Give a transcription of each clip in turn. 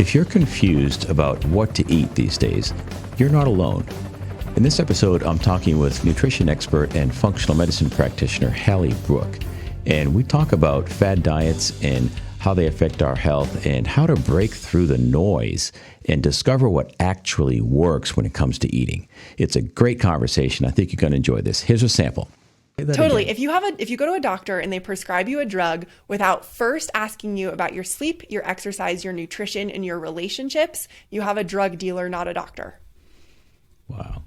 If you're confused about what to eat these days, you're not alone. In this episode, I'm talking with nutrition expert and functional medicine practitioner Hally Brooke. And we talk about fad diets and how they affect our health and how to break through the noise and discover what actually works when it comes to eating. It's a great conversation. I think you're going to enjoy this. Here's a sample. Totally. If you go to a doctor and they prescribe you a drug without first asking you about your sleep, your exercise, your nutrition, and your relationships, you have a drug dealer, not a doctor. Wow.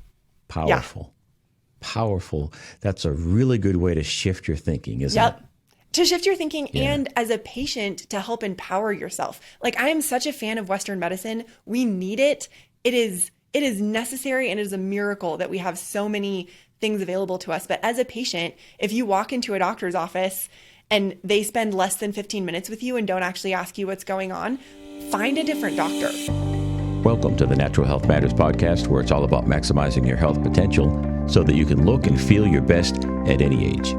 Powerful. Yeah. Powerful. That's a really good way to shift your thinking, isn't it? To shift your thinking and as a patient to help empower yourself. Like, I am such a fan of Western medicine. We need it. It is necessary, and it is a miracle that we have so many things available to us. But as a patient, if you walk into a doctor's office and they spend less than 15 minutes with you and don't actually ask you what's going on, find a different doctor. Welcome to the Natural Health Matters podcast, where it's all about maximizing your health potential so that you can look and feel your best at any age.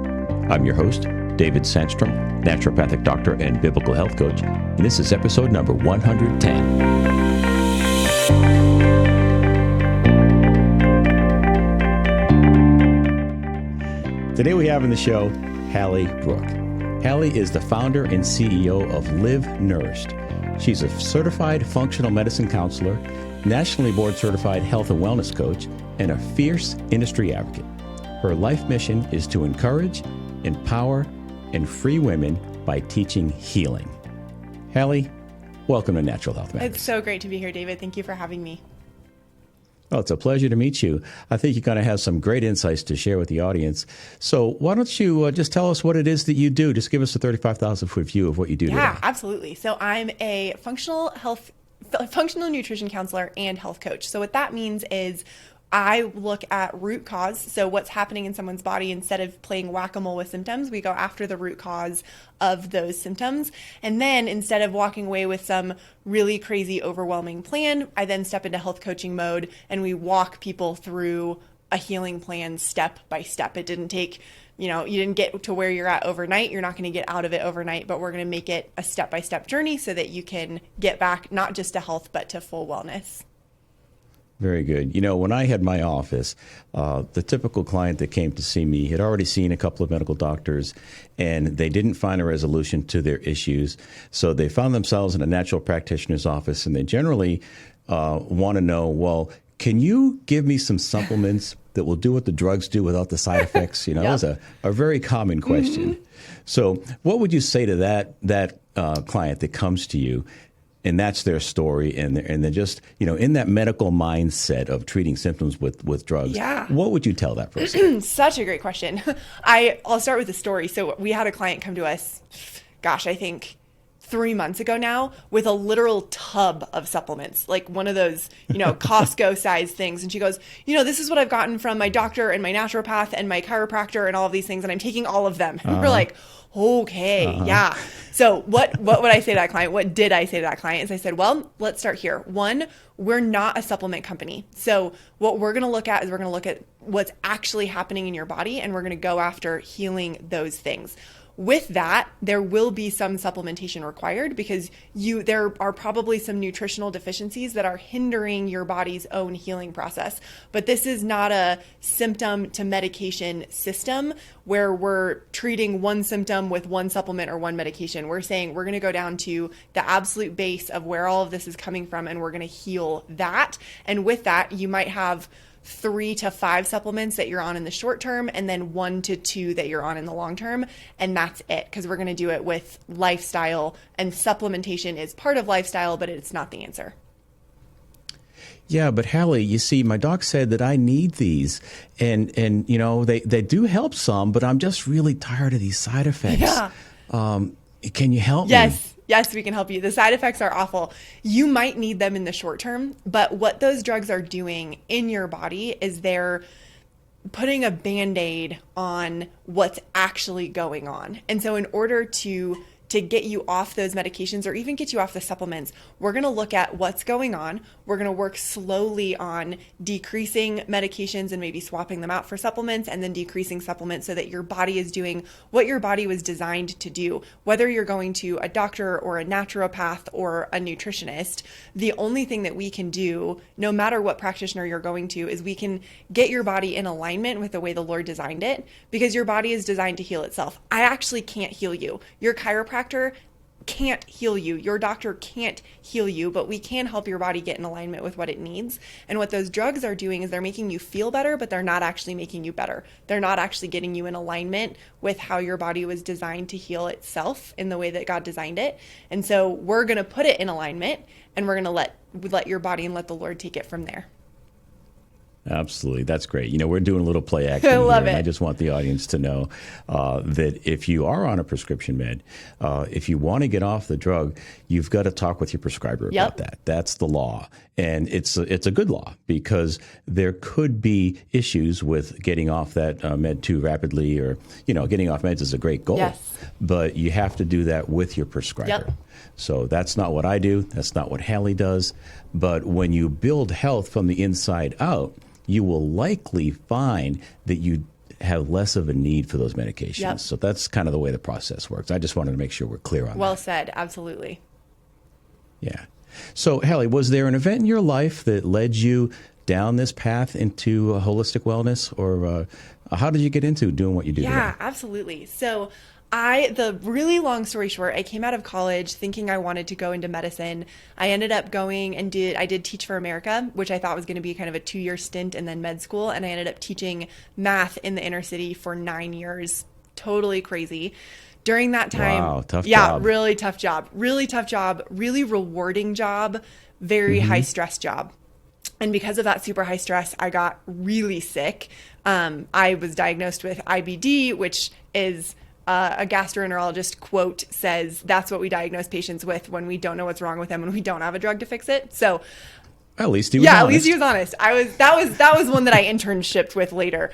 I'm your host, David Sandstrom, naturopathic doctor and biblical health coach, and this is episode number 110. Today we have in the show Hally Brooke. Hally is the founder and CEO of Live Nourished. She's a certified functional medicine counselor, nationally board certified health and wellness coach, and a fierce industry advocate. Her life mission is to encourage, empower, and free women by teaching healing. Hally, welcome to Natural Health Matters. It's so great to be here, David. Thank you for having me. Oh, it's a pleasure to meet you. I think you're going to have some great insights to share with the audience. So why don't you just tell us what it is that you do? Just give us a 35,000-foot view of what you do today. Yeah, absolutely. So I'm a functional nutrition counselor and health coach. So what that means is I look at root cause. So what's happening in someone's body, instead of playing whack-a-mole with symptoms, we go after the root cause of those symptoms. And then instead of walking away with some really crazy, overwhelming plan, I then step into health coaching mode and we walk people through a healing plan step by step. It didn't take, you didn't get to where you're at overnight. You're not going to get out of it overnight, but we're going to make it a step-by-step journey so that you can get back not just to health, but to full wellness. Very good. When I had my office, the typical client that came to see me had already seen a couple of medical doctors, and they didn't find a resolution to their issues. So they found themselves in a natural practitioner's office, and they generally want to know, well, can you give me some supplements that will do what the drugs do without the side effects? That's a very common question. Mm-hmm. So what would you say to that client that comes to you? And that's their story, and they're just, in that medical mindset of treating symptoms with drugs. Yeah. What would you tell that person? Such a great question. I'll start with a story. So we had a client come to us, I think 3 months ago now, with a literal tub of supplements, like one of those, Costco size things. And she goes, this is what I've gotten from my doctor and my naturopath and my chiropractor and all of these things, and I'm taking all of them. And we're like, okay, yeah. So what would I say to that client? What did I say to that client? Is I said, well, let's start here. One, we're not a supplement company. So what we're going to look at is we're going to look at what's actually happening in your body, and we're going to go after healing those things. With that, there will be some supplementation required because there are probably some nutritional deficiencies that are hindering your body's own healing process. But this is not a symptom to medication system where we're treating one symptom with one supplement or one medication. We're saying we're going to go down to the absolute base of where all of this is coming from, and we're going to heal that. And with that, you might have 3 to 5 supplements that you're on in the short term, and then 1 to 2 that you're on in the long term. And that's it, because we're going to do it with lifestyle, and supplementation is part of lifestyle, but it's not the answer. Yeah, but Hally, you see, my doc said that I need these, and they do help some, but I'm just really tired of these side effects. Yeah. Can you help me? Yes, we can help you. The side effects are awful. You might need them in the short term, but what those drugs are doing in your body is they're putting a Band-Aid on what's actually going on. And so in order to to get you off those medications or even get you off the supplements, we're going to look at what's going on. We're going to work slowly on decreasing medications and maybe swapping them out for supplements, and then decreasing supplements so that your body is doing what your body was designed to do. Whether you're going to a doctor or a naturopath or a nutritionist, the only thing that we can do, no matter what practitioner you're going to, is we can get your body in alignment with the way the Lord designed it, because your body is designed to heal itself. I actually can't heal you. Your chiropractor can't heal you. Your doctor can't heal you, but we can help your body get in alignment with what it needs. And what those drugs are doing is they're making you feel better, but they're not actually making you better. They're not actually getting you in alignment with how your body was designed to heal itself in the way that God designed it. And so we're going to put it in alignment, and we're going to let your body and let the Lord take it from there. Absolutely. That's great. We're doing a little play acting I love here, it. and I just want the audience to know that if you are on a prescription med, if you want to get off the drug, you've got to talk with your prescriber about that. That's the law. And it's a good law, because there could be issues with getting off that med too rapidly, or, getting off meds is a great goal. Yes. But you have to do that with your prescriber. Yep. So that's not what I do. That's not what Hally does. But when you build health from the inside out, you will likely find that you have less of a need for those medications. Yep. So that's kind of the way the process works. I just wanted to make sure we're clear on that. Well said. Absolutely. Yeah. So, Hally, was there an event in your life that led you down this path into holistic wellness, or how did you get into doing what you do Yeah, today? absolutely. So the really long story short, I came out of college thinking I wanted to go into medicine. I ended up going and did Teach for America, which I thought was going to be kind of a 2-year stint, and then med school. And I ended up teaching math in the inner city for 9 years. Totally crazy. During that time, Wow, tough job. Yeah, really tough job, really rewarding job, very high stress job. And because of that super high stress, I got really sick. I was diagnosed with IBD, which is a gastroenterologist quote says that's what we diagnose patients with when we don't know what's wrong with them and we don't have a drug to fix it. So At least he was honest. At least he was honest. That was one that I internshipped with later.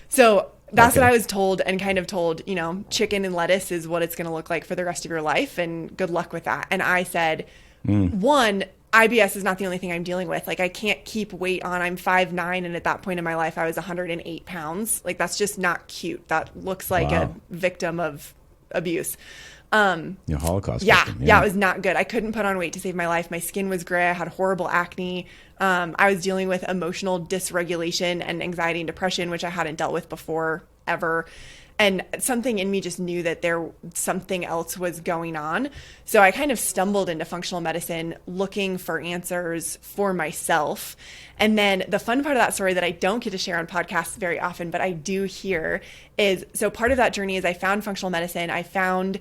So that's what I was told, and kind of told, chicken and lettuce is what it's going to look like for the rest of your life, and good luck with that. And I said, one, IBS is not the only thing I'm dealing with. Like, I can't keep weight on. I'm 5'9", and at that point in my life, I was 108 pounds. Like, that's just not cute. That looks like a victim of abuse. Holocaust Yeah, victim. yeah, it was not good. I couldn't put on weight to save my life. My skin was gray. I had horrible acne. I was dealing with emotional dysregulation and anxiety and depression, which I hadn't dealt with before ever. And something in me just knew that something else was going on. So I kind of stumbled into functional medicine looking for answers for myself. And then the fun part of that story that I don't get to share on podcasts very often, but I do hear is, so part of that journey is I found functional medicine. I found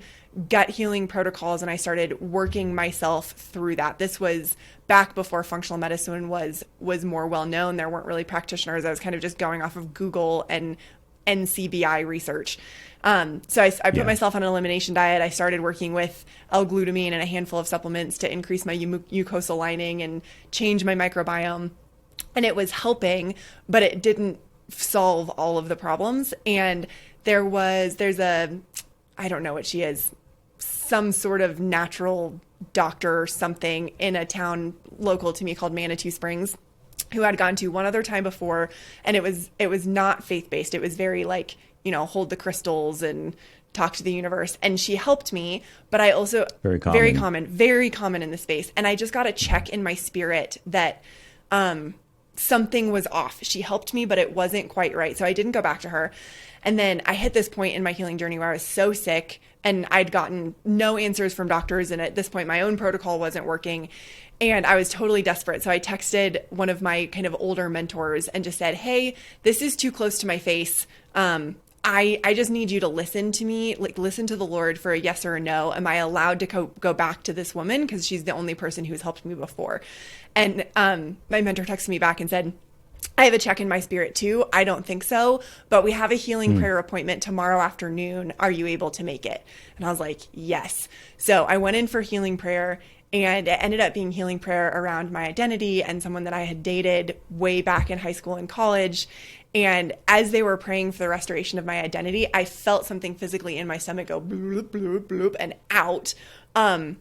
gut healing protocols, and I started working myself through that. This was back before functional medicine was more well known. There weren't really practitioners. I was kind of just going off of Google and NCBI research. So I put myself on an elimination diet. I started working with L-glutamine and a handful of supplements to increase my mucosal lining and change my microbiome. And it was helping, but it didn't solve all of the problems. And there's I don't know what she is, some sort of natural doctor or something in a town local to me called Manitou Springs, who I'd gone to one other time before, and it was not faith-based. It was very like, hold the crystals and talk to the universe. And she helped me, but I also very common in the space. And I just got a check in my spirit that something was off. She helped me, but it wasn't quite right. So I didn't go back to her. And then I hit this point in my healing journey where I was so sick and I'd gotten no answers from doctors. And at this point, my own protocol wasn't working. And I was totally desperate. So I texted one of my kind of older mentors and just said, hey, this is too close to my face. I just need you to listen to me, like listen to the Lord for a yes or a no. Am I allowed to go back to this woman? Because she's the only person who's helped me before. And my mentor texted me back and said, I have a check in my spirit too. I don't think so, but we have a healing prayer appointment tomorrow afternoon. Are you able to make it? And I was like, yes. So I went in for healing prayer, And it ended up being healing prayer around my identity and someone that I had dated way back in high school and college. And as they were praying for the restoration of my identity, I felt something physically in my stomach go bloop, bloop, bloop, and out. And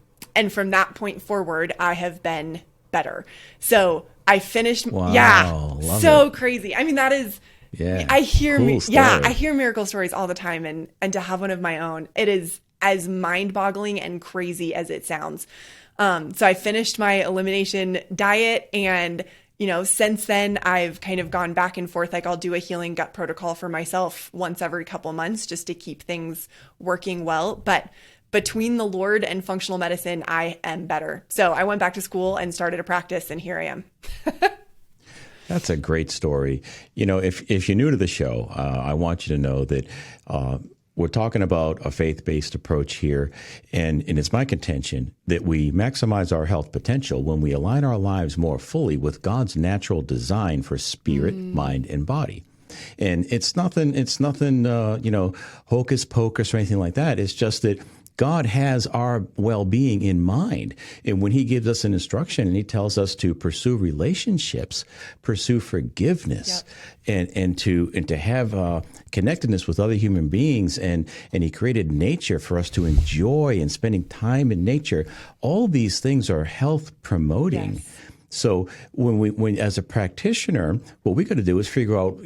from that point forward, I have been better. So I finished. Wow, yeah. love So it. crazy. I mean, that is, Yeah. I hear Cool me. story. Yeah. I hear miracle stories all the time. And to have one of my own, it is as mind boggling and crazy as it sounds. So I finished my elimination diet, and since then I've kind of gone back and forth. Like I'll do a healing gut protocol for myself once every couple months just to keep things working well. But between the Lord and functional medicine, I am better. So I went back to school and started a practice, and here I am. That's a great story. If you're new to the show, I want you to know that we're talking about a faith-based approach here, and it's my contention that we maximize our health potential when we align our lives more fully with God's natural design for spirit, mind, and body. And it's nothing, hocus pocus or anything like that. It's just that God has our well-being in mind. And when he gives us an instruction and he tells us to pursue relationships, pursue forgiveness, and to have connectedness with other human beings, and he created nature for us to enjoy and spending time in nature, all these things are health promoting. Yes. So when as a practitioner, what we got to do is figure out,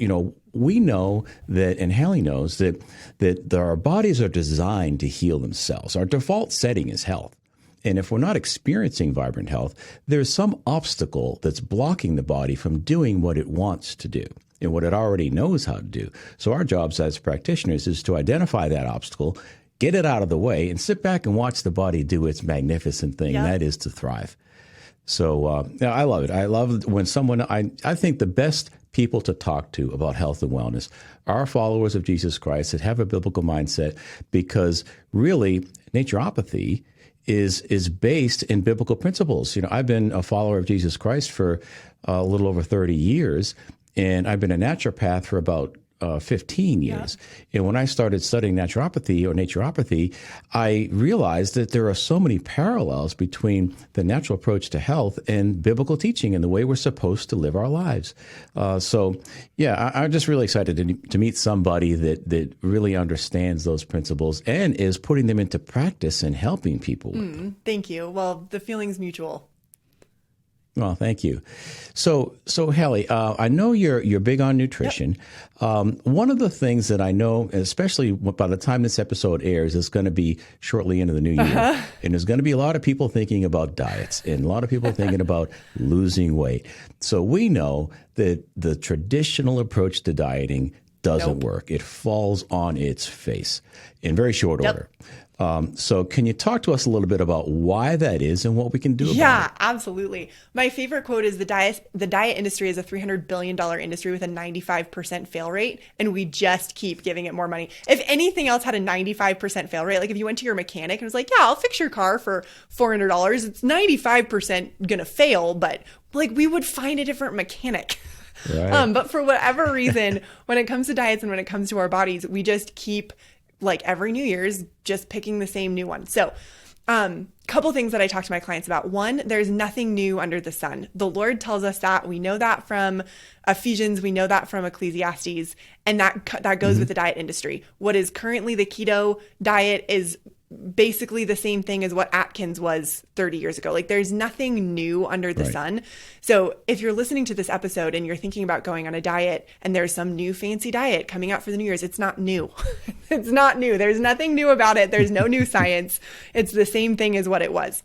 we know that, and Hally knows that our bodies are designed to heal themselves. Our default setting is health. And if we're not experiencing vibrant health, there's some obstacle that's blocking the body from doing what it wants to do and what it already knows how to do. So our jobs as practitioners is to identify that obstacle, get it out of the way, and sit back and watch the body do its magnificent thing, and that is to thrive. So I love it. I love when someone, I think the best people to talk to about health and wellness are followers of Jesus Christ that have a biblical mindset, because really naturopathy is based in biblical principles. I've been a follower of Jesus Christ for a little over 30 years, and I've been a naturopath for about 15 years. And when I started studying naturopathy, I realized that there are so many parallels between the natural approach to health and biblical teaching and the way we're supposed to live our lives. I'm just really excited to meet somebody that really understands those principles and is putting them into practice and helping people with them. Thank you. Well, the feeling's mutual. Well, thank you. So Hally, I know you're big on nutrition. One of the things that I know, especially by the time this episode airs, is going to be shortly into the new year, and there's going to be a lot of people thinking about diets and a lot of people thinking about losing weight. So we know that the traditional approach to dieting doesn't work. It falls on its face in very short order. So can you talk to us a little bit about why that is and what we can do about it? Yeah, absolutely. My favorite quote is the diet industry is a $300 billion industry with a 95% fail rate, and we just keep giving it more money. If anything else had a 95% fail rate, like if you went to your mechanic and was like, yeah, I'll fix your car for $400, it's 95% going to fail, but like we would find a different mechanic. Right. But for whatever reason, when it comes to diets and when it comes to our bodies, we just keep, like every New Year's, just picking the same new one. So couple things that I talk to my clients about. One, there's nothing new under the sun. The Lord tells us that. We know that from Ephesians. We know that from Ecclesiastes. And that goes with the diet industry. What is currently the keto diet is basically the same thing as what Atkins was 30 years ago. Like there's nothing new under the sun. So if you're listening to this episode and you're thinking about going on a diet and there's some new fancy diet coming out for the New Year's, it's not new. It's not new. There's nothing new about it. There's no new science. It's the same thing as what it was.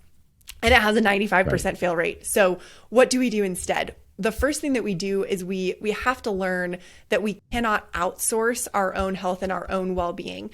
And it has a 95% fail rate. So what do we do instead? The first thing that we do is we have to learn that we cannot outsource our own health and our own well-being.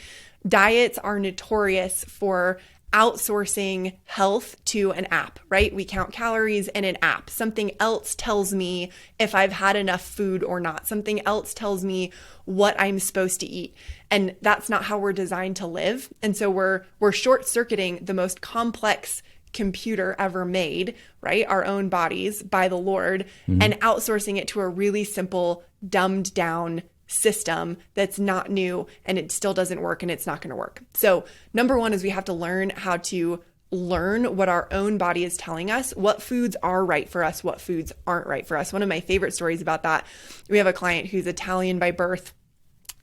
Diets are notorious for outsourcing health to an app, right? We count calories in an app. Something else tells me if I've had enough food or not. Something else tells me what I'm supposed to eat. And that's not how we're designed to live. And so we're short-circuiting the most complex computer ever made, right? Our own bodies by the Lord, and outsourcing it to a really simple, dumbed down system that's not new, and it still doesn't work, and it's not going to work. So number one is we have to learn how to learn what our own body is telling us, what foods are right for us, what foods aren't right for us. One of my favorite stories about that, we have a client who's Italian by birth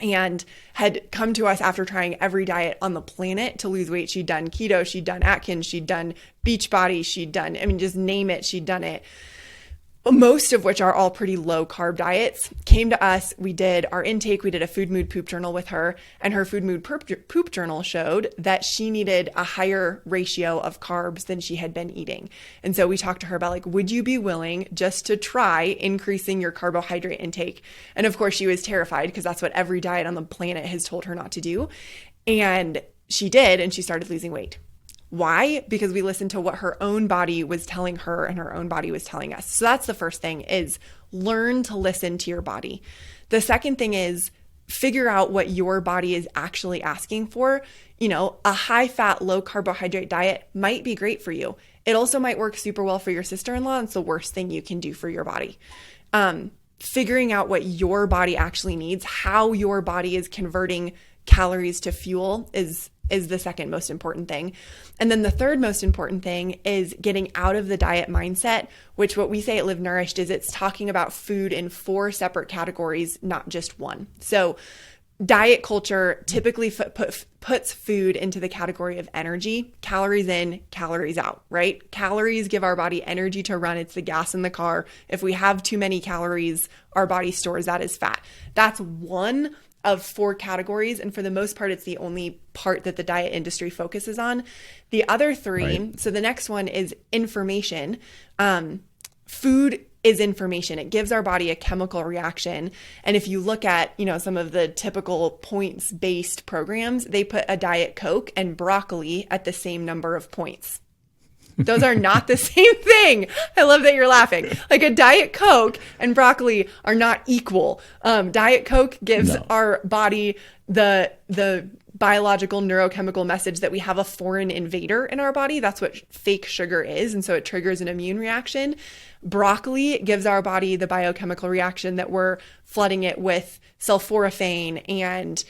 and had come to us after trying every diet on the planet to lose weight. She'd done keto, she'd done Atkins, she'd done Beachbody, she'd done, I mean, just name it, she'd done it. Most of which are all pretty low carb diets. Came to us, we did our intake, we did a food mood poop journal with her, and her food mood poop journal showed that she needed a higher ratio of carbs than she had been eating. And so we talked to her about like, would you be willing just to try increasing your carbohydrate intake? And of course she was terrified because that's what every diet on the planet has told her not to do. And she did, and she started losing weight. Why? Because we listened to what her own body was telling her and her own body was telling us. So that's the first thing, is learn to listen to your body. The second thing is figure out what your body is actually asking for. You know, a high fat, low carbohydrate diet might be great for you. It also might work super well for your sister-in-law. And it's the worst thing you can do for your body. Figuring out what your body actually needs, how your body is converting calories to fuel is the second most important thing. And then the third most important thing is getting out of the diet mindset, which what we say at Live Nourished is it's talking about food in 4 separate categories, not just one. So diet culture typically puts food into the category of energy, calories in, calories out, right? Calories give our body energy to run. It's the gas in the car. If we have too many calories, our body stores that as fat. That's one of 4 categories. And for the most part, it's the only part that the diet industry focuses on. The other 3, right. So the next one is information. Food is information. It gives our body a chemical reaction. And if you look at, you know, some of the typical points-based programs, they put a Diet Coke and broccoli at the same number of points. Those are not the same thing. I love that you're laughing. Like a Diet Coke and broccoli are not equal. Diet Coke gives our body the biological neurochemical message that we have a foreign invader in our body. That's what fake sugar is. And so it triggers an immune reaction. Broccoli gives our body the biochemical reaction that we're flooding it with sulforaphane and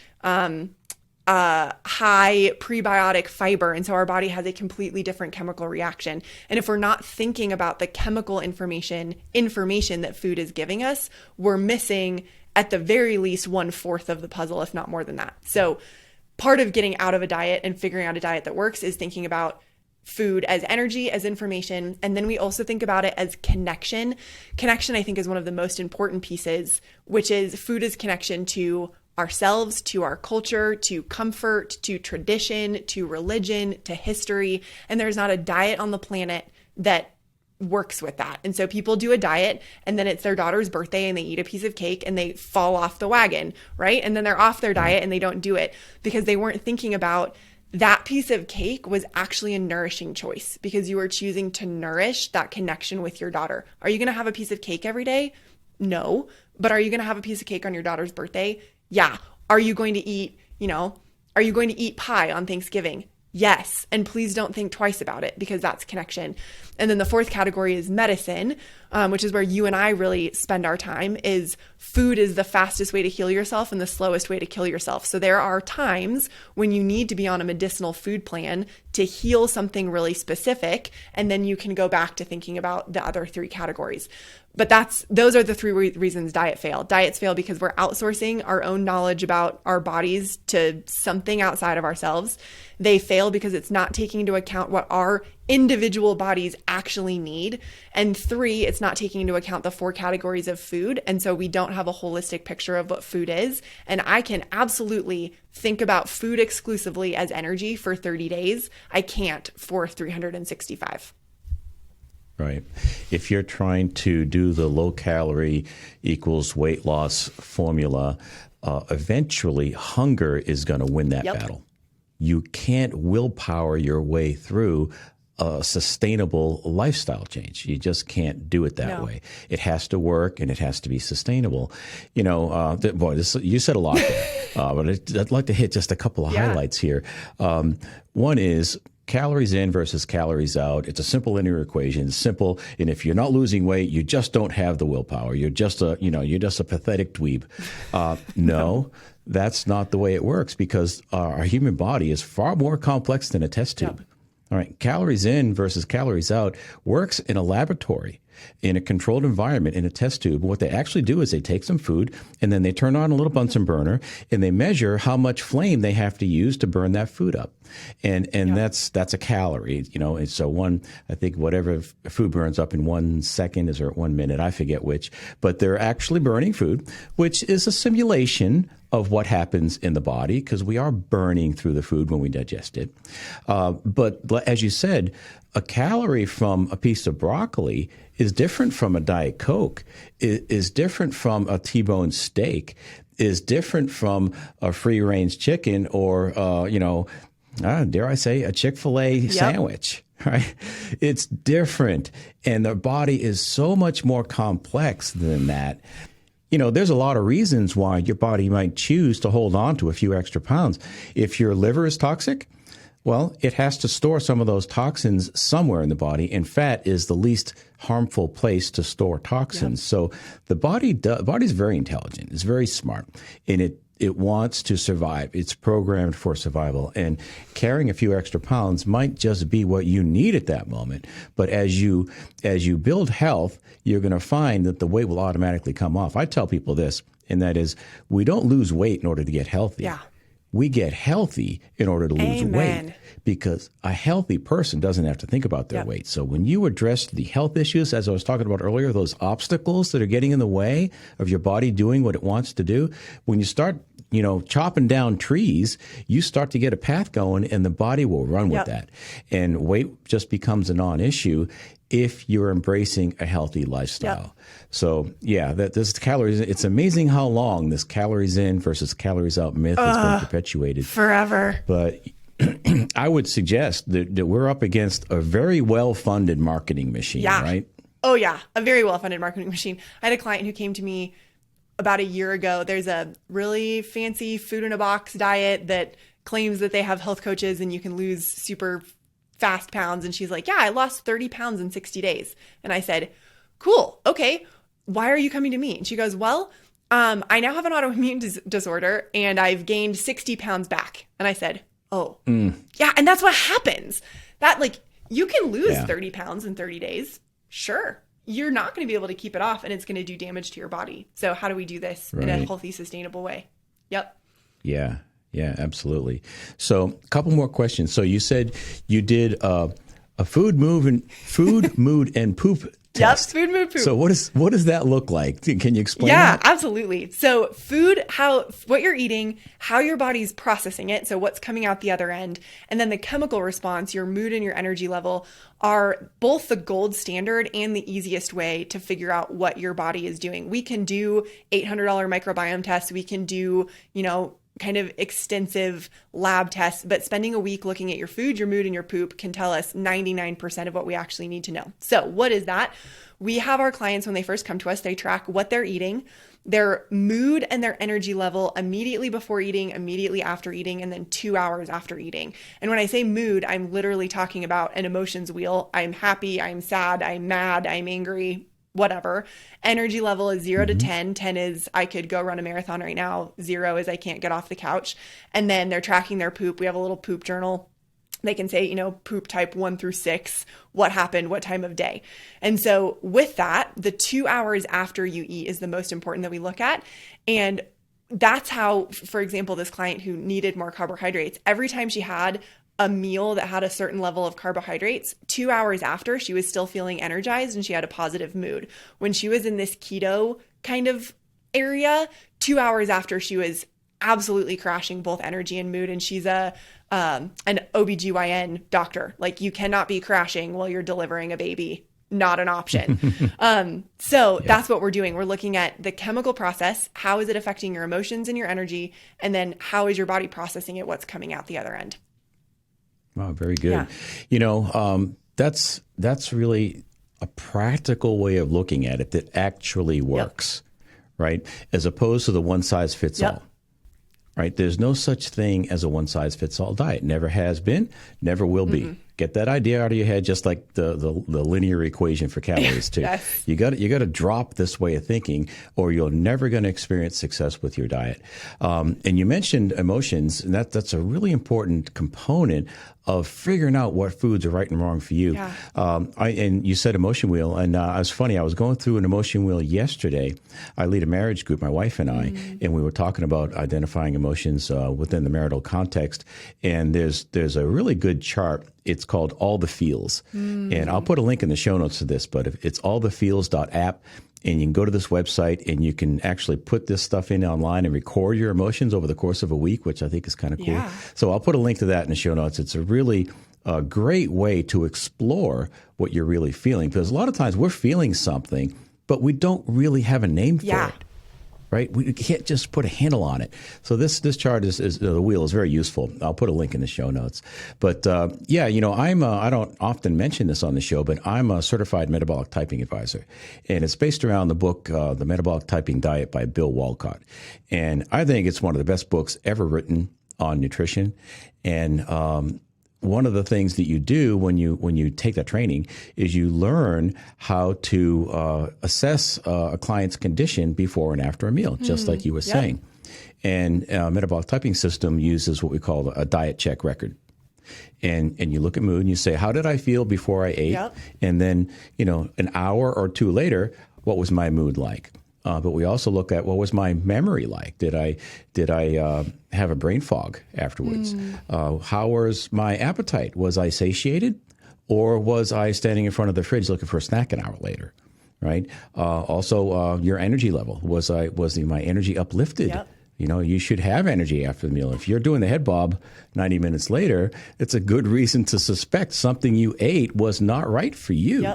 high prebiotic fiber. And so our body has a completely different chemical reaction. And if we're not thinking about the chemical information that food is giving us, we're missing at the very least 1/4 of the puzzle, if not more than that. So part of getting out of a diet and figuring out a diet that works is thinking about food as energy, as information. And then we also think about it as connection. Connection, I think, is one of the most important pieces, which is food is connection to ourselves, to our culture, to comfort, to tradition, to religion, to history. And there's not a diet on the planet that works with that. And so people do a diet and then it's their daughter's birthday and they eat a piece of cake and they fall off the wagon, right? And then they're off their diet and they don't do it because they weren't thinking about that piece of cake was actually a nourishing choice because you were choosing to nourish that connection with your daughter. Are you going to have a piece of cake every day? No. But are you going to have a piece of cake on your daughter's birthday? Yeah. Are you going to eat, are you going to eat pie on Thanksgiving? Yes. And please don't think twice about it because that's connection. And then the 4th category is medicine, which is where you and I really spend our time, is food is the fastest way to heal yourself and the slowest way to kill yourself. So there are times when you need to be on a medicinal food plan to heal something really specific. And then you can go back to thinking about the other 3 categories. But those are the 3 reasons diets fail. Diets fail because we're outsourcing our own knowledge about our bodies to something outside of ourselves. They fail because it's not taking into account what our individual bodies actually need. And 3, it's not taking into account the 4 categories of food. And so we don't have a holistic picture of what food is. And I can absolutely think about food exclusively as energy for 30 days. I can't for 365. Right. If you're trying to do the low calorie equals weight loss formula, eventually hunger is going to win that battle. You can't willpower your way through a sustainable lifestyle change. You just can't do it that way. It has to work and it has to be sustainable. You said a lot there, but I'd like to hit just a couple of highlights here. One is calories in versus calories out. It's a simple linear equation. It's simple. And if you're not losing weight, you just don't have the willpower. You're just a pathetic dweeb. No, that's not the way it works because our human body is far more complex than a test tube. All right. Calories in versus calories out works in a laboratory, in a controlled environment, in a test tube. What they actually do is they take some food and then they turn on a little Bunsen burner and they measure how much flame they have to use to burn that food up. And that's a calorie, And so I think whatever food burns up in 1 second is or 1 minute, I forget which, but they're actually burning food, which is a simulation of what happens in the body because we are burning through the food when we digest it. But as you said, a calorie from a piece of broccoli is different from a Diet Coke, is different from a T-bone steak, is different from a free-range chicken or, dare I say, a Chick-fil-A sandwich. Right? It's different. And the body is so much more complex than that. There's a lot of reasons why your body might choose to hold on to a few extra pounds. If your liver is toxic, well, it has to store some of those toxins somewhere in the body, and fat is the least harmful place to store toxins. Yep. So the body's very intelligent. It's very smart, and it wants to survive. It's programmed for survival. And carrying a few extra pounds might just be what you need at that moment. But as you build health, you're going to find that the weight will automatically come off. I tell people this, and that is, we don't lose weight in order to get healthy. Yeah. We get healthy in order to lose weight, because a healthy person doesn't have to think about their weight. So when you address the health issues, as I was talking about earlier, those obstacles that are getting in the way of your body doing what it wants to do, when you start, chopping down trees, you start to get a path going and the body will run with that. And weight just becomes a non-issue if you're embracing a healthy lifestyle. Yep. So this calories, it's amazing how long this calories in versus calories out myth has been perpetuated. Forever. But I would suggest that we're up against a very well-funded marketing machine, right? Oh, yeah. A very well-funded marketing machine. I had a client who came to me about a year ago. There's a really fancy food in a box diet that claims that they have health coaches and you can lose super fast pounds. And she's like, I lost 30 pounds in 60 days. And I said, cool. Okay. Why are you coming to me? And she goes, well, I now have an autoimmune disorder and I've gained 60 pounds back. And I said, yeah. And that's what happens. That you can lose 30 pounds in 30 days. Sure. You're not going to be able to keep it off and it's going to do damage to your body. So how do we do this in a healthy, sustainable way? Yep. Yeah. Yeah, absolutely. So a couple more questions. So you said you did a food, mood, and poop test. Yep, food, mood, poop. So what does that look like? Can you explain that? Yeah, absolutely. So food, what you're eating, how your body's processing it, so what's coming out the other end, and then the chemical response, your mood and your energy level are both the gold standard and the easiest way to figure out what your body is doing. We can do $800 microbiome tests. We can do, kind of extensive lab tests, but spending a week looking at your food, your mood, and your poop can tell us 99% of what we actually need to know. So what is that? We have our clients, when they first come to us, they track what they're eating, their mood and their energy level immediately before eating, immediately after eating, and then 2 hours after eating. And when I say mood, I'm literally talking about an emotions wheel. I'm happy, I'm sad, I'm mad, I'm angry, whatever. Energy level is 0 to 10. 10 is I could go run a marathon right now. 0 is I can't get off the couch. And then they're tracking their poop. We have a little poop journal. They can say, poop type 1 through 6, what happened, what time of day. And so with that, the 2 hours after you eat is the most important that we look at. And that's how, for example, this client who needed more carbohydrates, every time she had a meal that had a certain level of carbohydrates, 2 hours after, she was still feeling energized and she had a positive mood. When she was in this keto kind of area, 2 hours after, she was absolutely crashing both energy and mood. And she's an OBGYN doctor. You cannot be crashing while you're delivering a baby. Not an option. That's what we're doing. We're looking at the chemical process. How is it affecting your emotions and your energy? And then how is your body processing it? What's coming out the other end? Wow, very good. Yeah. That's really a practical way of looking at it that actually works, right? As opposed to the one size fits all, right? There's no such thing as a one size fits all diet. Never has been, never will be. Get that idea out of your head, just like the linear equation for calories too. Yes. You got to drop this way of thinking, or you're never going to experience success with your diet. And you mentioned emotions, and that's a really important component of figuring out what foods are right and wrong for you. Yeah. And you said emotion wheel, and it was funny. I was going through an emotion wheel yesterday. I lead a marriage group, my wife and I, and we were talking about identifying emotions within the marital context. And there's a really good chart. It's called All the Feels. And I'll put a link in the show notes to this, but it's allthefeels.app. And you can go to this website and you can actually put this stuff in online and record your emotions over the course of a week, which I think is kind of cool. Yeah. So I'll put a link to that in the show notes. It's a really great way to explore what you're really feeling, because a lot of times we're feeling something, but we don't really have a name for it. Right? We can't just put a handle on it. So this chart is the wheel is very useful. I'll put a link in the show notes. But I don't often mention this on the show, but I'm a certified metabolic typing advisor, and it's based around the book The Metabolic Typing Diet by Bill Walcott. And I think it's one of the best books ever written on nutrition. And one of the things that you do when you take that training is you learn how to assess a client's condition before and after a meal, just like you were saying. And metabolic typing system uses what we call a diet check record. And you look at mood and you say, how did I feel before I ate? And then, an hour or two later, what was my mood like? But we also look at, what was my memory like? Did I have a brain fog afterwards? How was my appetite? Was I satiated, or was I standing in front of the fridge looking for a snack an hour later? Right. Also, your energy level. Was my energy uplifted? You should have energy after the meal. If you're doing the head bob 90 minutes later, it's a good reason to suspect something you ate was not right for you.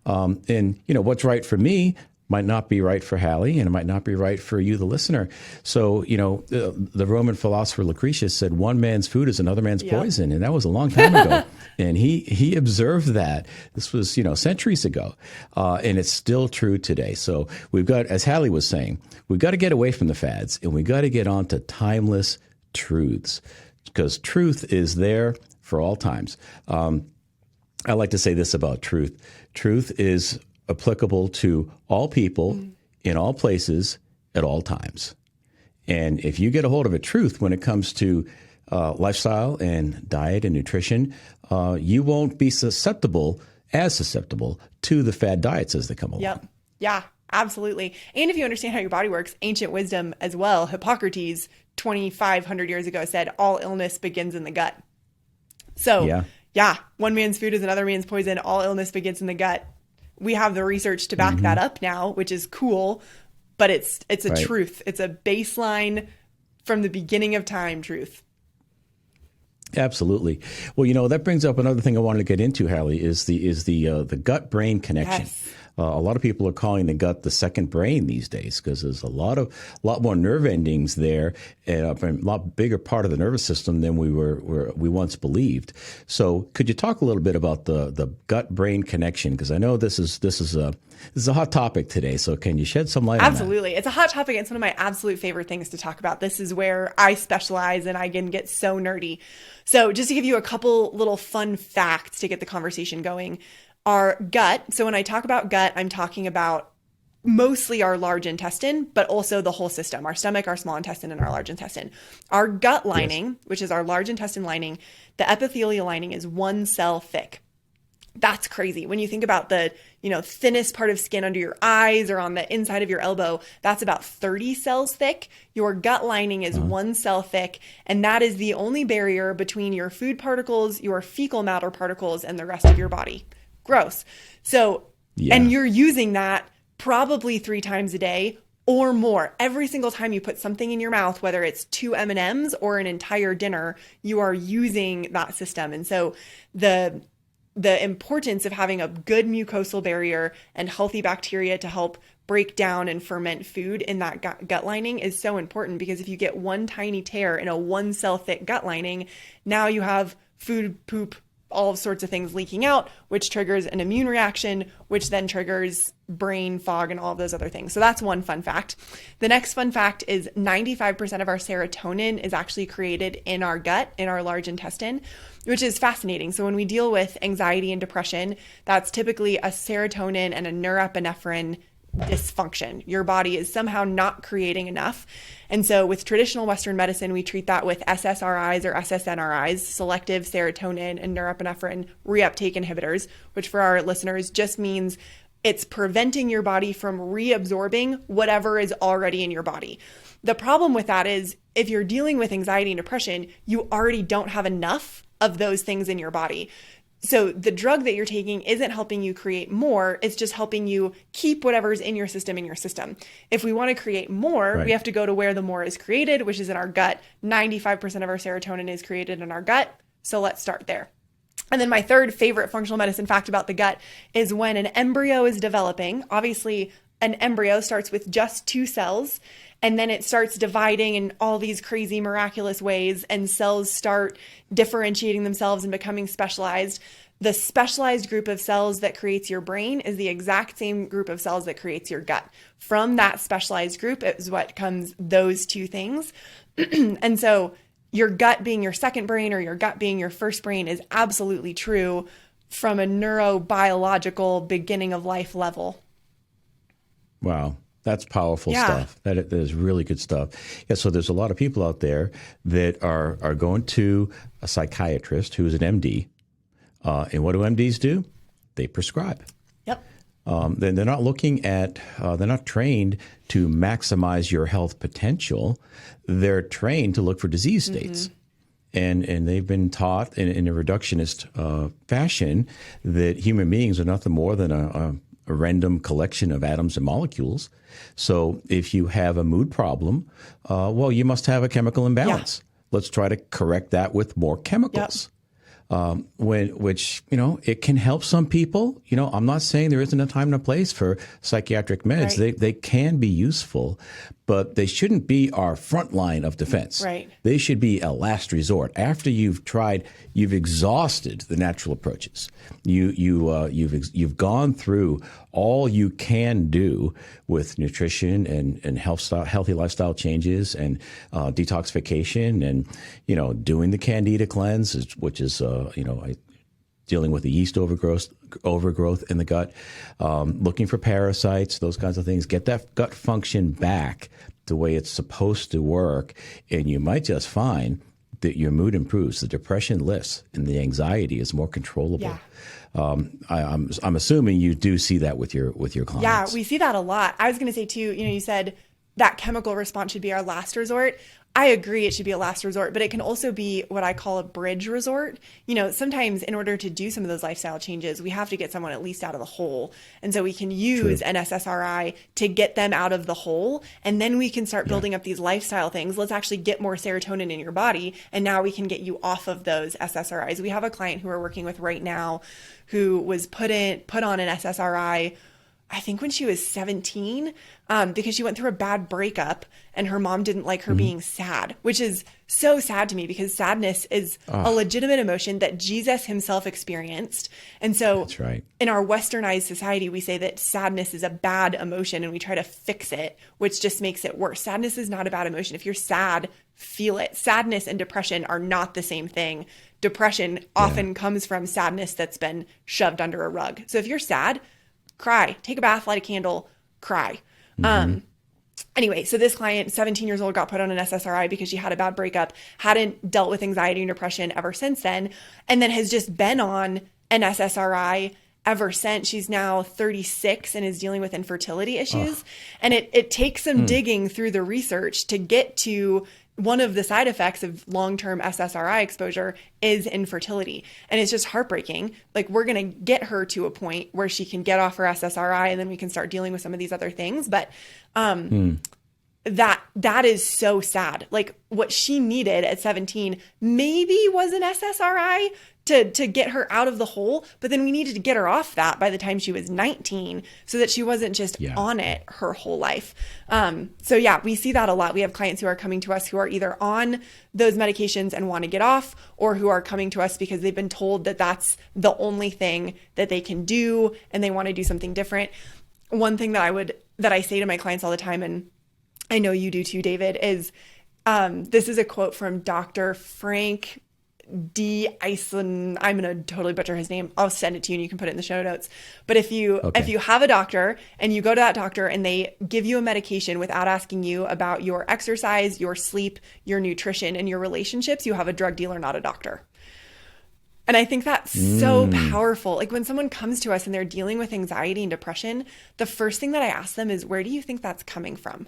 And what's right for me might not be right for Hally, and it might not be right for you, the listener. So, the Roman philosopher Lucretius said, one man's food is another man's poison. And that was a long time ago. And he observed that. This was, centuries ago. And it's still true today. So we've got, as Hally was saying, we've got to get away from the fads, and we've got to get on to timeless truths, because truth is there for all times. I like to say this about truth. Truth is applicable to all people in all places at all times. And if you get a hold of a truth when it comes to lifestyle and diet and nutrition, you won't be susceptible to the fad diets as they come along. Yeah, absolutely. And if you understand how your body works, ancient wisdom as well, Hippocrates 2,500 years ago said, all illness begins in the gut. So one man's food is another man's poison. All illness begins in the gut. We have the research to back that up now, which is cool, but it's a truth. It's a baseline from the beginning of time truth. Absolutely. Well, that brings up another thing I wanted to get into, Hally, is the gut-brain connection. A lot of people are calling the gut the second brain these days, because there's a lot more nerve endings there, and a lot bigger part of the nervous system than we once believed. So, could you talk a little bit about the gut-brain connection? Because I know this is a hot topic today. So, can you shed some light on that? Absolutely, it's a hot topic. It's one of my absolute favorite things to talk about. This is where I specialize, and I can get so nerdy. So, just to give you a couple little fun facts to get the conversation going. Our gut, so when I talk about gut, I'm talking about mostly our large intestine, but also the whole system, our stomach, our small intestine, and our large intestine. Our gut lining, which is our large intestine lining, the epithelial lining is 1 cell thick. That's crazy. When you think about the, thinnest part of skin under your eyes or on the inside of your elbow, that's about 30 cells thick. Your gut lining is 1 cell thick, and that is the only barrier between your food particles, your fecal matter particles, and the rest of your body. Gross. So, and you're using that probably 3 times a day or more. Every single time you put something in your mouth, whether it's 2 M&Ms or an entire dinner, you are using that system. And so the importance of having a good mucosal barrier and healthy bacteria to help break down and ferment food in that gut lining is so important, because if you get one tiny tear in a 1 cell thick gut lining, now you have food, poop, all sorts of things leaking out, which triggers an immune reaction, which then triggers brain fog and all of those other things. So that's one fun fact. The next fun fact is 95% of our serotonin is actually created in our gut, in our large intestine, which is fascinating. So when we deal with anxiety and depression, that's typically a serotonin and a norepinephrine dysfunction. Your body is somehow not creating enough. And so with traditional Western medicine, we treat that with SSRIs or SSNRIs, selective serotonin and norepinephrine reuptake inhibitors, which for our listeners just means it's preventing your body from reabsorbing whatever is already in your body. The problem with that is if you're dealing with anxiety and depression, you already don't have enough of those things in your body. So the drug that you're taking isn't helping you create more. It's just helping you keep whatever's in your system in your system. If we want to create more, Right. we have to go to where the more is created, which is in our gut. 95% of our serotonin is created in our gut. So let's start there. And then my third favorite functional medicine fact about the gut is when an embryo is developing, obviously an embryo starts with just 2 cells, and then it starts dividing in all these crazy miraculous ways, and cells start differentiating themselves and becoming specialized. The specialized group of cells that creates your brain is the exact same group of cells that creates your gut. From that specialized group is what comes those 2 things. And so your gut being your second brain or your gut being your first brain is absolutely true from a neurobiological beginning of life level. Wow. That's powerful Yeah. stuff. That is really good stuff. Yeah, so there's a lot of people out there that are going to a psychiatrist who's an MD. And what do MDs do? They prescribe. Yep. They're not looking at, they're not trained to maximize your health potential. They're trained to look for disease states. And they've been taught in a reductionist fashion that human beings are nothing more than a random collection of atoms and molecules. So if you have a mood problem, well, you must have a chemical imbalance. Let's try to correct that with more chemicals. Which, it can help some people. I'm not saying there isn't a time and a place for psychiatric meds. Right. They can be useful, but they shouldn't be our front line of defense. Right. They should be a last resort. After you've exhausted the natural approaches. You've gone through all you can do with nutrition and healthy lifestyle changes and detoxification and doing the Candida cleanse, which is dealing with the yeast overgrowth in the gut, looking for parasites, those kinds of things. Get that gut function back the way it's supposed to work, and you might just find that your mood improves, the depression lifts, and the anxiety is more controllable. Yeah. I'm assuming you do see that with your clients. Yeah, we see that a lot. I was going to say too, you said that chemical response should be our last resort. I agree it should be a last resort, but it can also be what I call a bridge resort. Sometimes in order to do some of those lifestyle changes, we have to get someone at least out of the hole. And so we can use an SSRI to get them out of the hole. And then we can start building up these lifestyle things. Let's actually get more serotonin in your body. And now we can get you off of those SSRIs. We have a client who we're working with right now who was put on an SSRI I think when she was 17, because she went through a bad breakup and her mom didn't like her being sad, which is so sad to me because sadness is a legitimate emotion that Jesus himself experienced. And so That's right. in our westernized society, we say that sadness is a bad emotion and we try to fix it, which just makes it worse. Sadness is not a bad emotion. If you're sad, feel it. Sadness and depression are not the same thing. Depression often comes from sadness that's been shoved under a rug. So if you're sad, cry, take a bath, light a candle, cry. Anyway, so this client, 17 years old, got put on an SSRI because she had a bad breakup, hadn't dealt with anxiety and depression ever since then, and then has just been on an SSRI ever since. She's now 36 and is dealing with infertility issues. And it takes some digging through the research to get to one of the side effects of long-term SSRI exposure is infertility. And it's just heartbreaking. Like, we're going to get her to a point where she can get off her SSRI and then we can start dealing with some of these other things. But that is so sad. Like, what she needed at 17 maybe was an SSRI to get her out of the hole. But then we needed to get her off that by the time she was 19 so that she wasn't just on it her whole life. So yeah, we see that a lot. We have clients who are coming to us who are either on those medications and want to get off, or who are coming to us because they've been told that that's the only thing that they can do and they want to do something different. One thing that I say to my clients all the time, and I know you do too, David, is this is a quote from Dr. Frank D. Eisen. I'm going to totally butcher his name. I'll send it to you and you can put it in the show notes. But if you have a doctor and you go to that doctor and they give you a medication without asking you about your exercise, your sleep, your nutrition, and your relationships, you have a drug dealer, not a doctor. And I think that's so powerful. Like when someone comes to us and they're dealing with anxiety and depression, the first thing that I ask them is, where do you think that's coming from?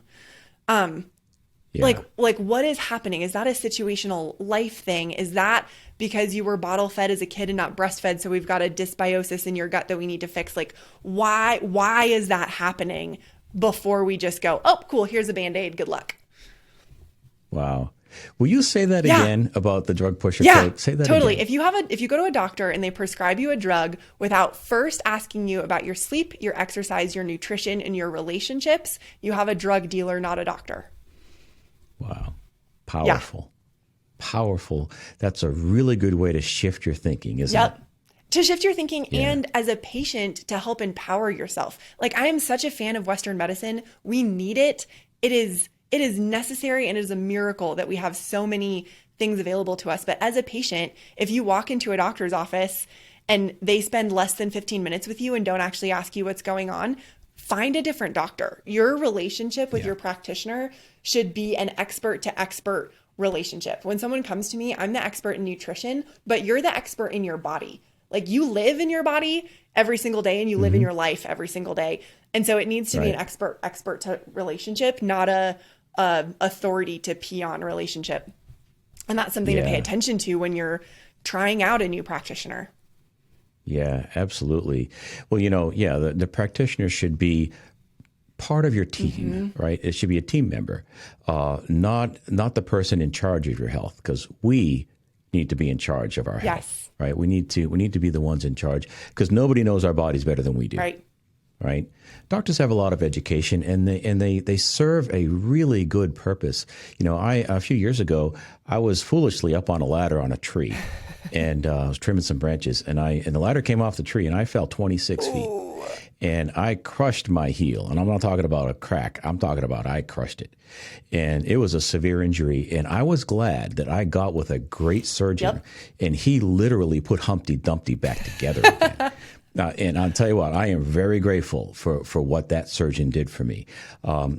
Like what is happening? Is that a situational life thing? Is that because you were bottle fed as a kid and not breastfed? So we've got a dysbiosis in your gut that we need to fix. Like why is that happening before we just go, oh, cool, here's a Band-Aid. Good luck. Wow. Will you say that again about the drug pusher? Yeah, say that totally. again. If you go to a doctor and they prescribe you a drug without first asking you about your sleep, your exercise, your nutrition, and your relationships, you have a drug dealer, not a doctor. Wow. Powerful. Powerful. That's a really good way to shift your thinking, isn't it? To shift your thinking and as a patient to help empower yourself. Like I am such a fan of Western medicine. We need it. It is necessary and it is a miracle that we have so many things available to us. But as a patient, if you walk into a doctor's office and they spend less than 15 minutes with you and don't actually ask you what's going on, find a different doctor. Your relationship with your practitioner should be an expert to expert relationship. When someone comes to me, I'm the expert in nutrition, but you're the expert in your body. Like you live in your body every single day and you live in your life every single day. And so it needs to be an expert to relationship, not a authority to peon relationship. And that's something to pay attention to when you're trying out a new practitioner. Yeah, absolutely. Well, the practitioner should be part of your team, right? It should be a team member, not the person in charge of your health, because we need to be in charge of our health, right? We need to be the ones in charge because nobody knows our bodies better than we do. Right. Doctors have a lot of education and they serve a really good purpose. A few years ago, I was foolishly up on a ladder on a tree and I was trimming some branches and the ladder came off the tree and I fell 26 feet and I crushed my heel. And I'm not talking about a crack. I'm talking about I crushed it. And it was a severe injury. And I was glad that I got with a great surgeon and he literally put Humpty Dumpty back together again. And I'll tell you what, I am very grateful for what that surgeon did for me.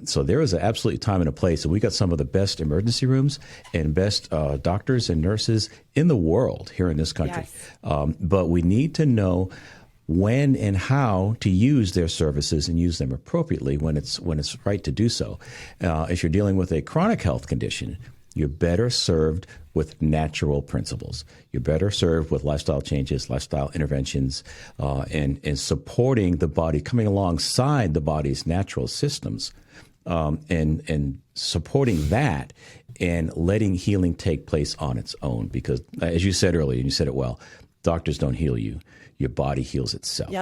So there is an absolute time and a place. And we got some of the best emergency rooms and best doctors and nurses in the world here in this country. But we need to know when and how to use their services and use them appropriately when it's right to do so. If you're dealing with a chronic health condition, you're better served with natural principles. You're better served with lifestyle changes, lifestyle interventions, and supporting the body, coming alongside the body's natural systems, and supporting that and letting healing take place on its own. Because as you said earlier, and you said it well, doctors don't heal you. Your body heals itself.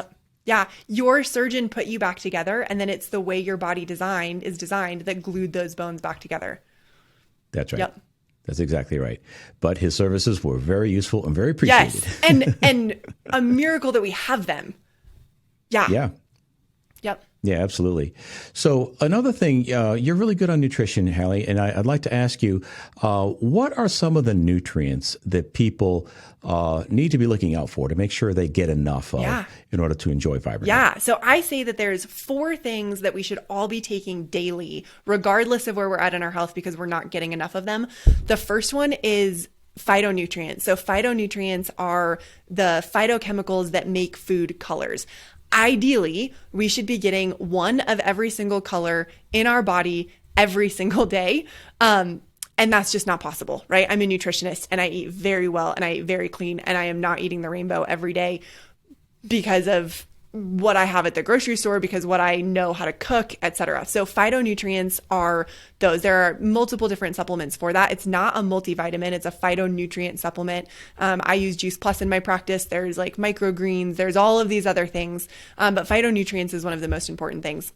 Yeah. Your surgeon put you back together, and then it's the way your body is designed that glued those bones back together. That's right. That's exactly right. But his services were very useful and very appreciated. Yes. And a miracle that we have them. Yeah. Yeah, absolutely. So another thing, you're really good on nutrition, Hally, and I'd like to ask you, what are some of the nutrients that people need to be looking out for to make sure they get enough of in order to enjoy vibrant health? So I say that there's 4 things that we should all be taking daily, regardless of where we're at in our health, because we're not getting enough of them. The first one is phytonutrients. So phytonutrients are the phytochemicals that make food colors. Ideally, we should be getting one of every single color in our body every single day. And that's just not possible, right? I'm a nutritionist and I eat very well and I eat very clean and I am not eating the rainbow every day because of what I have at the grocery store because what I know how to cook, etc. So phytonutrients are those. There are multiple different supplements for that. It's not a multivitamin. It's a phytonutrient supplement. I use Juice Plus in my practice. There's like microgreens. There's all of these other things. But phytonutrients is one of the most important things.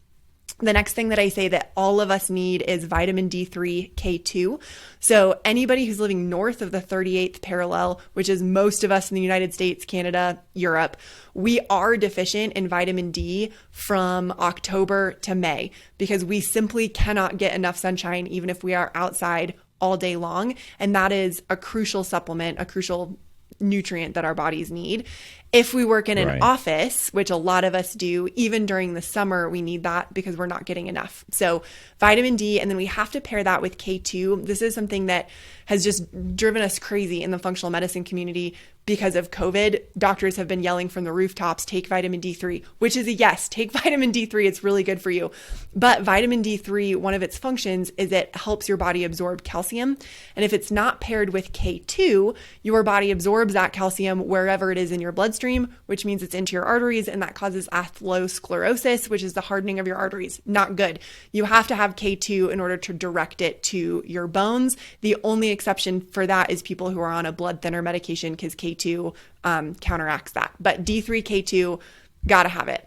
The next thing that I say that all of us need is vitamin D3, K2. So anybody who's living north of the 38th parallel, which is most of us in the United States, Canada, Europe, we are deficient in vitamin D from October to May because we simply cannot get enough sunshine even if we are outside all day long. And that is a crucial supplement, a crucial nutrient that our bodies need. If we work in an office, which a lot of us do, even during the summer, we need that because we're not getting enough. So vitamin D, and then we have to pair that with K2. This is something that has just driven us crazy in the functional medicine community because of COVID. Doctors have been yelling from the rooftops, take vitamin D3, which is a yes, take vitamin D3. It's really good for you. But vitamin D3, one of its functions is it helps your body absorb calcium. And if it's not paired with K2, your body absorbs that calcium wherever it is in your bloodstream, which means it's into your arteries, and that causes atherosclerosis, which is the hardening of your arteries. Not good. You have to have K2 in order to direct it to your bones. The only exception for that is people who are on a blood thinner medication because K2 counteracts that. But D3, K2, gotta have it.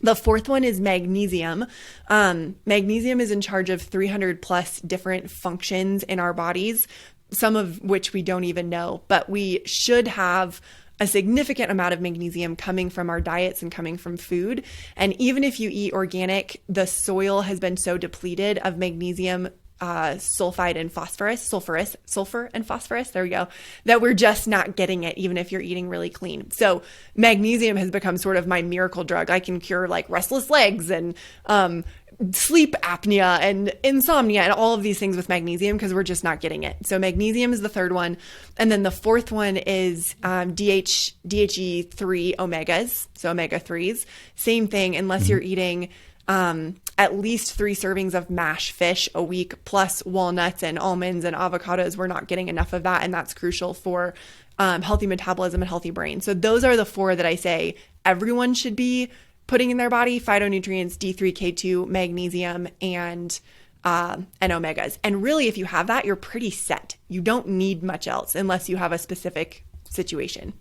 The fourth one is magnesium. Magnesium is in charge of 300 plus different functions in our bodies, some of which we don't even know, but we should have a significant amount of magnesium coming from our diets and coming from food. And even if you eat organic, the soil has been so depleted of magnesium, sulfur and phosphorus, there we go, that we're just not getting it, even if you're eating really clean. So magnesium has become sort of my miracle drug. I can cure like restless legs and sleep apnea and insomnia and all of these things with magnesium because we're just not getting it. So magnesium is the third one. And then the fourth one is DHE3 omegas, so omega-3s. Same thing, unless you're eating at least 3 servings of mash fish a week, plus walnuts and almonds and avocados. We're not getting enough of that, and that's crucial for healthy metabolism and healthy brain. So those are the 4 that I say everyone should be putting in their body: phytonutrients, D3, K2, magnesium, and omegas. And really, if you have that, you're pretty set. You don't need much else unless you have a specific situation.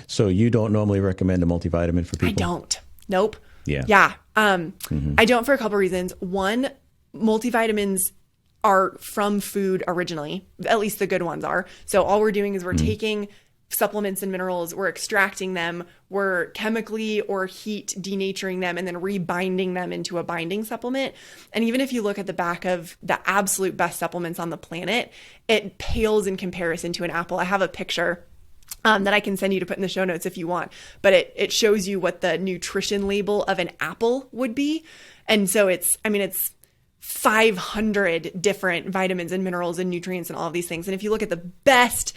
So you don't normally recommend a multivitamin for people? I don't. Nope. Yeah. I don't for a couple reasons. One, multivitamins are from food originally, at least the good ones are. So all we're doing is we're taking supplements and minerals, we're extracting them, we're chemically or heat denaturing them and then rebinding them into a binding supplement. And even if you look at the back of the absolute best supplements on the planet, it pales in comparison to an apple. I have a picture that I can send you to put in the show notes if you want, but it shows you what the nutrition label of an apple would be. And so it's 500 different vitamins and minerals and nutrients and all of these things. And if you look at the best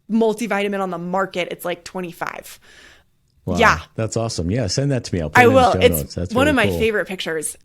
multivitamin on the market, it's like 25. Wow, yeah, that's awesome. Yeah, send that to me. I'll put I it in will. the show It's notes. That's one really of my cool. favorite pictures.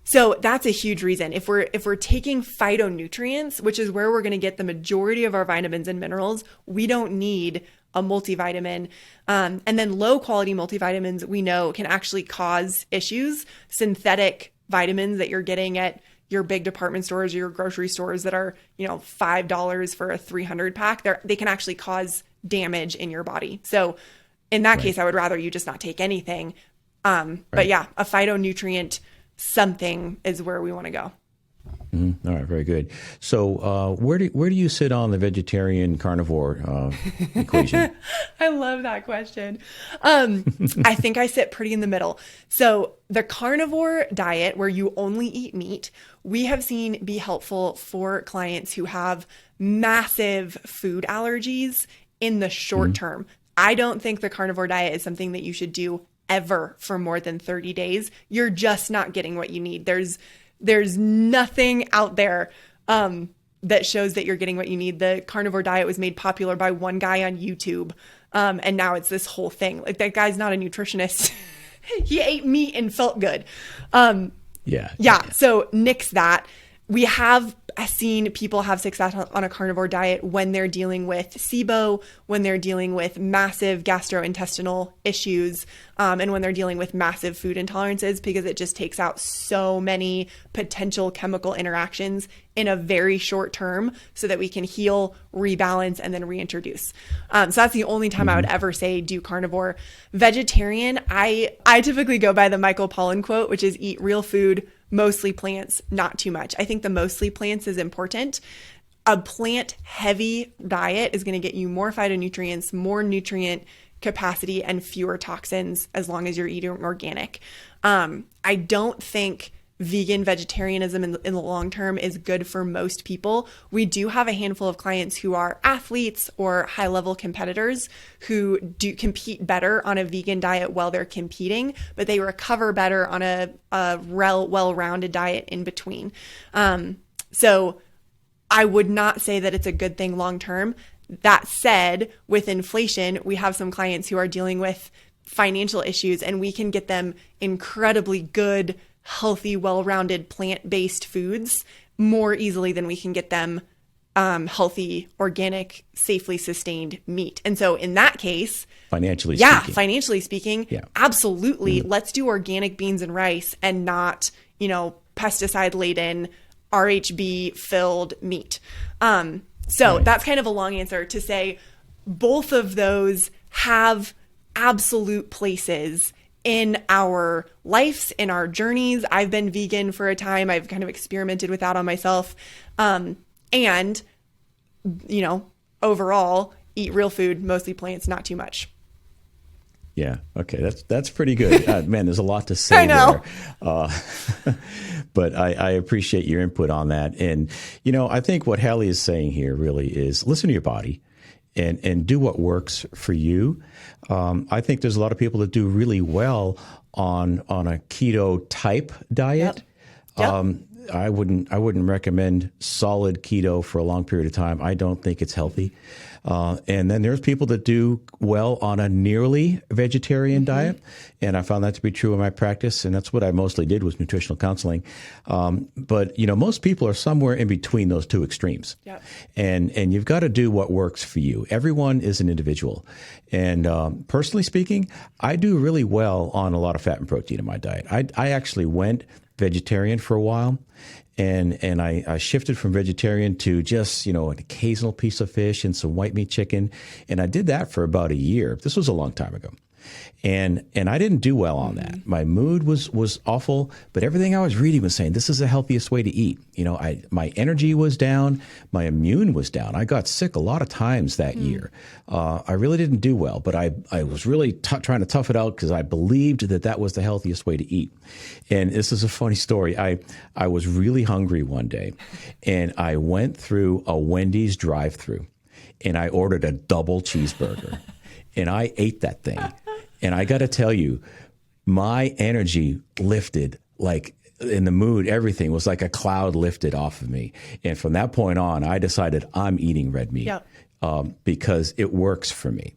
So that's a huge reason. If we're taking phytonutrients, which is where we're going to get the majority of our vitamins and minerals, we don't need a multivitamin. And then low quality multivitamins we know can actually cause issues. Synthetic vitamins that you're getting at your big department stores or your grocery stores that are, $5 for a 300 pack, they can actually cause damage in your body. So in that case, I would rather you just not take anything. But yeah, a phytonutrient something is where we want to go. All right, very good. So where do you sit on the vegetarian carnivore equation? I love that question. I think I sit pretty in the middle. So the carnivore diet, where you only eat meat, we have seen be helpful for clients who have massive food allergies in the short term. I don't think the carnivore diet is something that you should do ever for more than 30 days. You're just not getting what you need. There's nothing out there that shows that you're getting what you need. The carnivore diet was made popular by one guy on YouTube. And now it's this whole thing. Like, that guy's not a nutritionist. He ate meat and felt good. Yeah. So nix that. We have seen people have success on a carnivore diet when they're dealing with SIBO, when they're dealing with massive gastrointestinal issues, and when they're dealing with massive food intolerances, because it just takes out so many potential chemical interactions in a very short term so that we can heal, rebalance, and then reintroduce. So that's the only time I would ever say do carnivore. Vegetarian, I typically go by the Michael Pollan quote, which is eat real food, mostly plants, not too much. I think the mostly plants is important. A plant-heavy diet is going to get you more phytonutrients, more nutrient capacity, and fewer toxins as long as you're eating organic. I don't think vegan vegetarianism in the long term is good for most people. We do have a handful of clients who are athletes or high-level competitors who do compete better on a vegan diet while they're competing, but they recover better on a well-rounded diet in between. So I would not say that it's a good thing long term. That said, with inflation, we have some clients who are dealing with financial issues, and we can get them incredibly good, healthy, well-rounded plant-based foods more easily than we can get them healthy, organic, safely sustained meat. And so in that case, financially speaking, absolutely. Let's do organic beans and rice and not, pesticide-laden, RHB-filled meat. That's kind of a long answer to say both of those have absolute places in our lives, in our journeys. I've been vegan for a time. I've kind of experimented with that on myself. And overall, eat real food, mostly plants, not too much. Yeah. Okay. That's pretty good. Man, there's a lot to say I know. there. But I appreciate your input on that. And, I think what Hally is saying here really is listen to your body and do what works for you. I think there's a lot of people that do really well on a keto type diet. Yep. I wouldn't recommend solid keto for a long period of time. I don't think it's healthy. And then there's people that do well on a nearly vegetarian diet. And I found that to be true in my practice. And that's what I mostly did was nutritional counseling. But most people are somewhere in between those two extremes. Yep. And you've got to do what works for you. Everyone is an individual. And personally speaking, I do really well on a lot of fat and protein in my diet. I actually went vegetarian for a while. And I shifted from vegetarian to just, an occasional piece of fish and some white meat chicken. And I did that for about a year. This was a long time ago. And I didn't do well on that. My mood was awful, but everything I was reading was saying this is the healthiest way to eat. My energy was down, my immune was down. I got sick a lot of times that year. I really didn't do well, but I was really trying to tough it out because I believed that was the healthiest way to eat. And this is a funny story. I was really hungry one day, and I went through a Wendy's drive-thru, and I ordered a double cheeseburger, and I ate that thing. And I got to tell you, my energy lifted, like in the mood, everything was like a cloud lifted off of me. And from that point on, I decided I'm eating red meat because it works for me.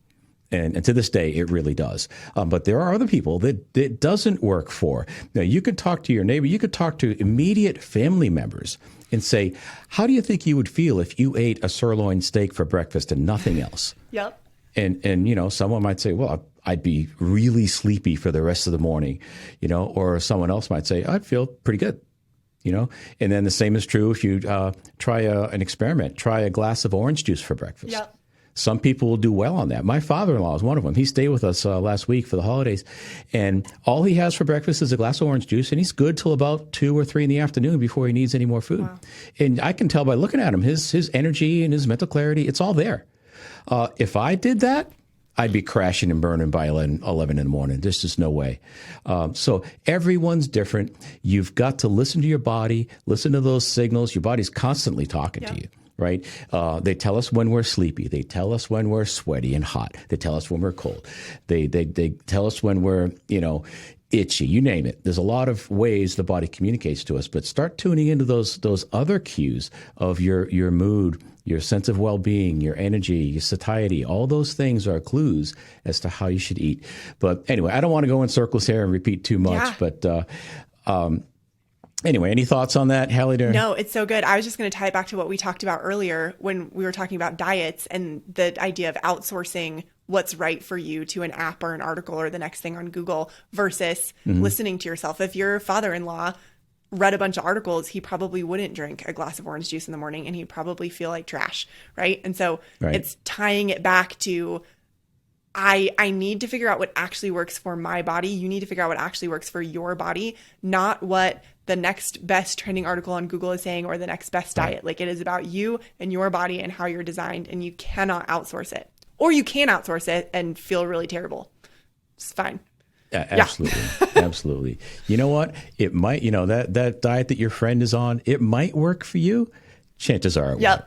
And to this day, it really does. But there are other people that it doesn't work for. Now, you could talk to your neighbor. You could talk to immediate family members and say, how do you think you would feel if you ate a sirloin steak for breakfast and nothing else? Yep. And someone might say, well, I'd be really sleepy for the rest of the morning, or someone else might say, I'd feel pretty good, and then the same is true if you try an experiment, try a glass of orange juice for breakfast. Yep. Some people will do well on that. My father-in-law is one of them. He stayed with us last week for the holidays, and all he has for breakfast is a glass of orange juice, and he's good till about 2 or 3 in the afternoon before he needs any more food. Wow. And I can tell by looking at him, his energy and his mental clarity, it's all there. If I did that, I'd be crashing and burning by 11 in the morning. There's just no way. So everyone's different. You've got to listen to your body, listen to those signals. Your body's constantly talking to you, right? They tell us when we're sleepy. They tell us when we're sweaty and hot. They tell us when we're cold. They tell us when we're, itchy, you name it. There's a lot of ways the body communicates to us, but start tuning into those other cues of your mood, your sense of well-being, your energy, your satiety. All those things are clues as to how you should eat. But anyway, I don't want to go in circles here and repeat too much, but Anyway, any thoughts on that, Hally? No, it's so good. I was just going to tie it back to what we talked about earlier when we were talking about diets and the idea of outsourcing what's right for you to an app or an article or the next thing on Google versus listening to yourself. If your father-in-law read a bunch of articles, he probably wouldn't drink a glass of orange juice in the morning and he'd probably feel like trash, right? And so it's tying it back to I need to figure out what actually works for my body. You need to figure out what actually works for your body, not what the next best trending article on Google is saying or the next best diet. Like, it is about you and your body and how you're designed, and you cannot outsource it. Or you can outsource it and feel really terrible. It's fine. Absolutely. Absolutely. You know what? It might, that diet that your friend is on, it might work for you. Chances are it won't.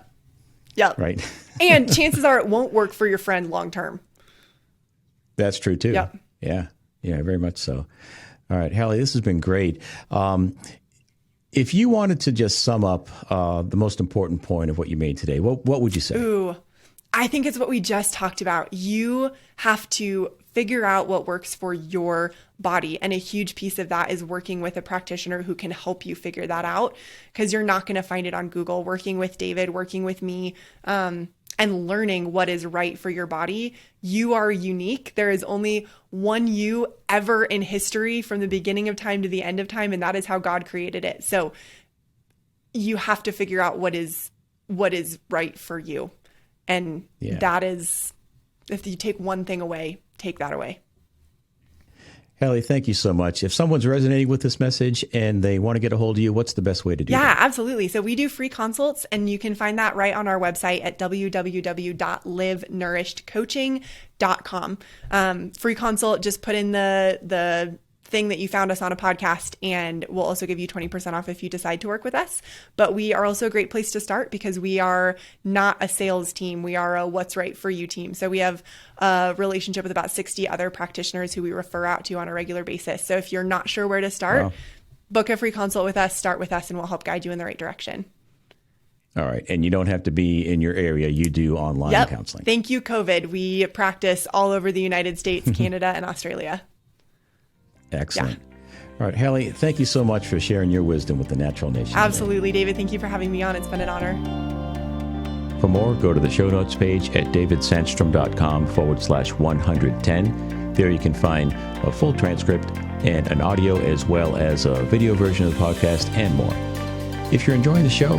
Yep. Right. And chances are it won't work for your friend long term. That's true too. Yep. Yeah, very much so. All right, Hally, this has been great. If you wanted to just sum up the most important point of what you made today, what would you say? Ooh, I think it's what we just talked about. You have to figure out what works for your body. And a huge piece of that is working with a practitioner who can help you figure that out, because you're not going to find it on Google. Working with David, working with me, and learning what is right for your body. You are unique. There is only one you ever in history, from the beginning of time to the end of time, and that is how God created it. So you have to figure out what is right for you. And that is, if you take one thing away, take that away. Hally, thank you so much. If someone's resonating with this message and they want to get a hold of you, what's the best way to do that? Yeah, absolutely. So we do free consults, and you can find that right on our website at www.livenourishedcoaching.com. Free consult, just put in the thing that you found us on a podcast, and we'll also give you 20% off if you decide to work with us. But we are also a great place to start, because we are not a sales team. We are a what's right for you team. So we have a relationship with about 60 other practitioners who we refer out to on a regular basis. So if you're not sure where to start, book a free consult with us, start with us, and we'll help guide you in the right direction. All right. And you don't have to be in your area. You do online counseling. Thank you, COVID. We practice all over the United States, Canada, and Australia. Excellent. All right, Hally, thank you so much for sharing your wisdom with the Natural Nation. Absolutely, David. Thank you for having me on. It's been an honor. For more, go to the show notes page at davidsandstrom.com/110. There you can find a full transcript and an audio, as well as a video version of the podcast and more. If you're enjoying the show,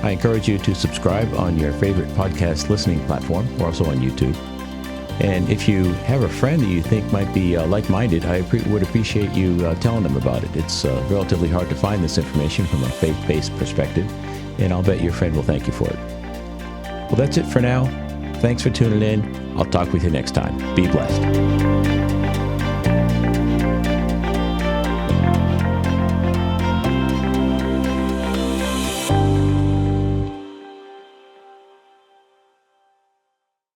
I encourage you to subscribe on your favorite podcast listening platform. We're also on YouTube. And if you have a friend that you think might be like-minded, I would appreciate you telling them about it. It's relatively hard to find this information from a faith-based perspective, and I'll bet your friend will thank you for it. Well, that's it for now. Thanks for tuning in. I'll talk with you next time. Be blessed.